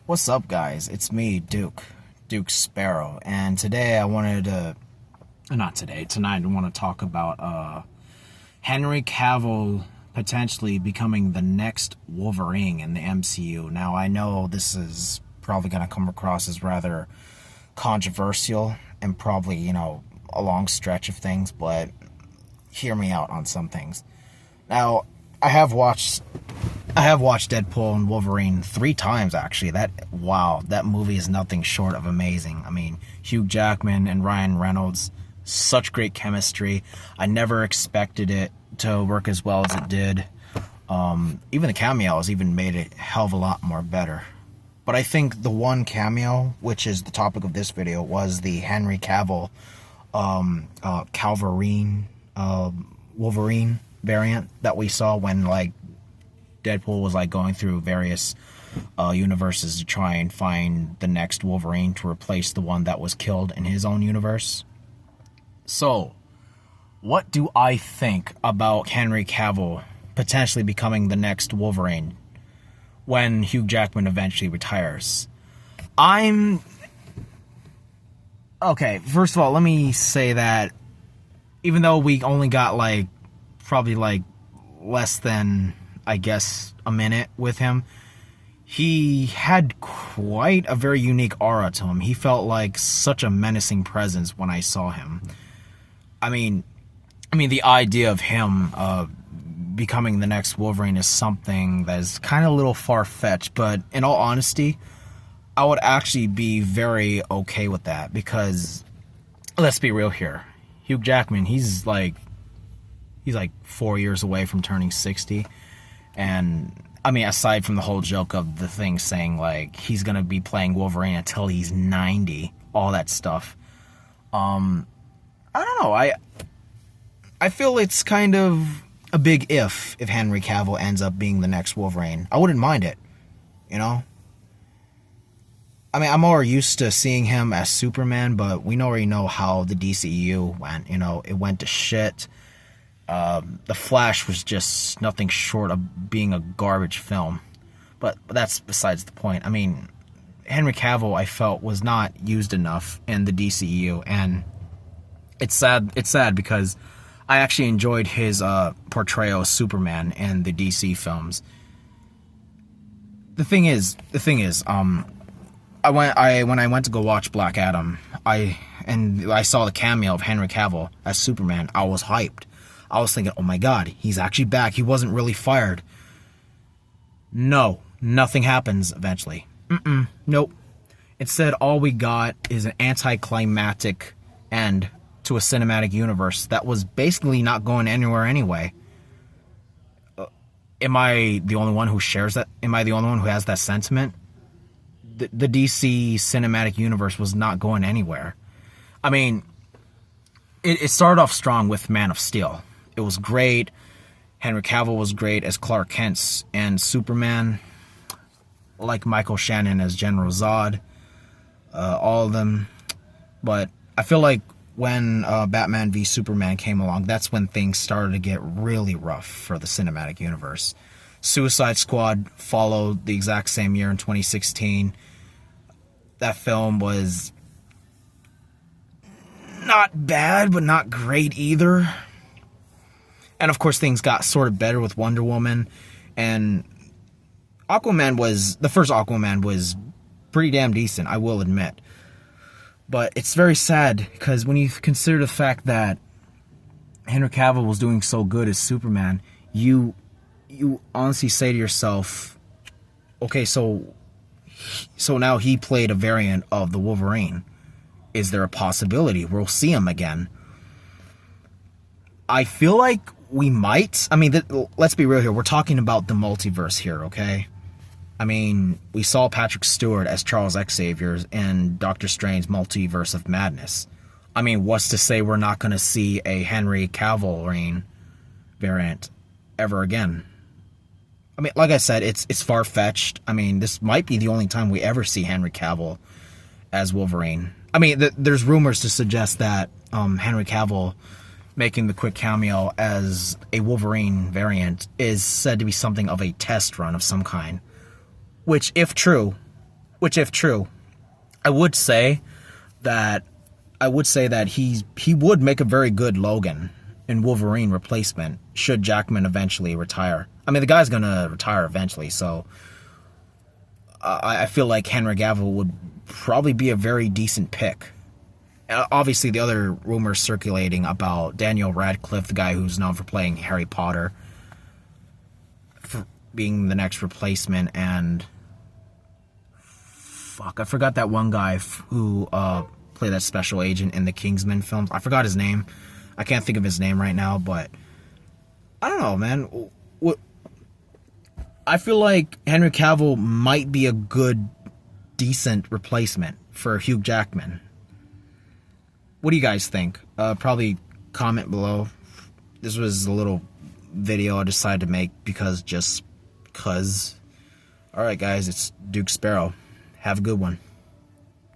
What's up, guys? It's me, Duke Sparrow, and today I wanted to, not today, tonight I want to talk about Henry Cavill potentially becoming the next Wolverine in the MCU. Now, I know this is probably going to come across as rather controversial and probably, a long stretch of things, but hear me out on some things. Now, I have watched Deadpool and Wolverine 3 times, actually. That movie is nothing short of amazing. I mean, Hugh Jackman and Ryan Reynolds, such great chemistry. I never expected it to work as well as it did. Even the cameos even made it a hell of a lot more better. But I think the one cameo, which is the topic of this video, was the Henry Cavill Wolverine variant that we saw when, Deadpool was going through various universes to try and find the next Wolverine to replace the one that was killed in his own universe. So, what do I think about Henry Cavill potentially becoming the next Wolverine when Hugh Jackman eventually retires? Okay, first of all, let me say that even though we only got probably less than, I guess, a minute with him, he had quite a very unique aura to him. He felt like such a menacing presence when I saw him. I mean, the idea of him becoming the next Wolverine is something that is kind of a little far-fetched, but in all honesty, I would actually be very okay with that because, let's be real here, Hugh Jackman, he's 4 years away from turning 60. And, aside from the whole joke of the thing saying, he's going to be playing Wolverine until he's 90, all that stuff. I don't know. I feel it's kind of a big if Henry Cavill ends up being the next Wolverine. I wouldn't mind it, I'm more used to seeing him as Superman, but we already know how the DCEU went. It went to shit. The Flash was just nothing short of being a garbage film. But that's besides the point. Henry Cavill, I felt, was not used enough in the DCEU, and it's sad because I actually enjoyed his portrayal of Superman in the DC films. The thing is, when I went to go watch Black Adam, I saw the cameo of Henry Cavill as Superman, I was hyped. I was thinking, oh my god, he's actually back. He wasn't really fired. No, nothing happens eventually. Nope. Instead, all we got is an anticlimactic end to a cinematic universe that was basically not going anywhere anyway. Am I the only one who shares that? Am I the only one who has that sentiment? The DC cinematic universe was not going anywhere. It started off strong with Man of Steel. It was great. Henry Cavill was great as Clark Kent and Superman. Like Michael Shannon as General Zod. All of them. But I feel like when Batman v Superman came along, that's when things started to get really rough for the cinematic universe. Suicide Squad followed the exact same year in 2016. That film was not bad, but not great either. And of course, things got sort of better with Wonder Woman. And the first Aquaman was pretty damn decent, I will admit. But it's very sad, because when you consider the fact that Henry Cavill was doing so good as Superman, you honestly say to yourself, okay, so now he played a variant of the Wolverine. Is there a possibility we'll see him again? I feel like we might. Let's be real here. We're talking about the multiverse here, okay? We saw Patrick Stewart as Charles Xavier in Doctor Strange's Multiverse of Madness. What's to say we're not going to see a Henry Cavill variant ever again? Like I said, it's far-fetched. This might be the only time we ever see Henry Cavill as Wolverine. There's rumors to suggest that Henry Cavill making the quick cameo as a Wolverine variant is said to be something of a test run of some kind. Which, if true, Which, if true, I would say that he would make a very good Logan and Wolverine replacement should Jackman eventually retire. I mean, the guy's gonna retire eventually, so I feel like Henry Cavill would probably be a very decent pick. Obviously, the other rumors circulating about Daniel Radcliffe, the guy who's known for playing Harry Potter, for being the next replacement, and fuck, I forgot that one guy who played that special agent in the Kingsman films. I forgot his name. I can't think of his name right now, but I don't know, man. I feel like Henry Cavill might be a good, decent replacement for Hugh Jackman. What do you guys think? Probably comment below. This was a little video I decided to make because. Alright guys, it's Duke Sparrow. Have a good one.